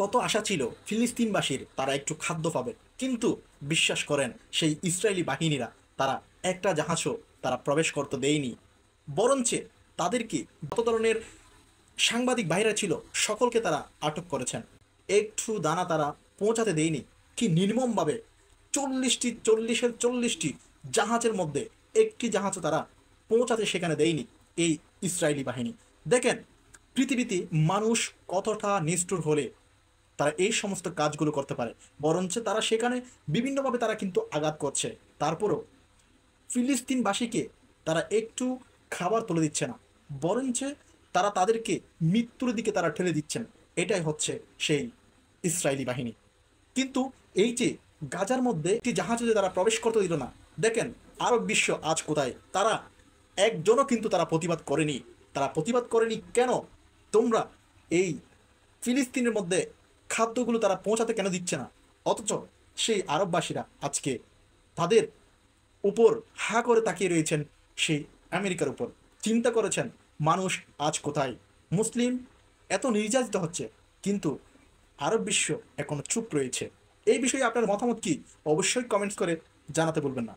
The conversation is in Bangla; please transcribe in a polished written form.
কত আশা ছিল ফিলিস্তিনবাসীর তারা একটু খাদ্য পাবে, কিন্তু বিশ্বাস করেন সেই ইসরায়েলি বাহিনীরা তারা একটা জাহাজও তারা প্রবেশ করতে দেয়নি। বরঞ্চ তাদেরকে যত ধরনের সাংবাদিক বাইরে ছিল সকলকে তারা আটক করেছেন, একটু দানা তারা পৌঁছাতে দেয়নি। কি নির্মমভাবে 40টি জাহাজের মধ্যে একটি জাহাজও তারা পৌঁছাতে সেখানে দেয়নি এই ইসরায়েলি বাহিনী। দেখেন পৃথিবীতে মানুষ কতটা নিষ্ঠুর হলে তারা এই সমস্ত কাজগুলো করতে পারে, বরঞ্চ তারা সেখানে বিভিন্নভাবে তারা কিন্তু আঘাত করছে। তারপরও ফিলিস্তিনবাসীকে তারা একটু খাবার তুলে দিচ্ছে না, বরঞ্চ তারা তাদেরকে মৃত্যুর দিকে তারা ঠেলে দিচ্ছেন। এটাই হচ্ছে সেই ইসরায়েলি বাহিনী। কিন্তু এই যে গাজার মধ্যে একটি জাহাজে যে তারা প্রবেশ করতে দিল না, দেখেন আরব বিশ্ব আজ কোথায়? তারা একজনও কিন্তু তারা প্রতিবাদ করেনি। তারা প্রতিবাদ করেনি কেন? তোমরা এই ফিলিস্তিনের মধ্যে খাদ্যগুলো তারা পৌঁছাতে কেন দিচ্ছে না? অথচ সেই আরববাসীরা আজকে তাদের উপর হা করে তাকিয়ে রয়েছেন সেই আমেরিকার উপর। চিন্তা করেছেন মানুষ আজ কোথায়? মুসলিম এত নির্যাতিত হচ্ছে, কিন্তু আরব বিশ্ব এখনো চুপ রয়েছে। এই বিষয়ে আপনার মতামত কি? অবশ্যই কমেন্টস করে জানাতে ভুলবেন না।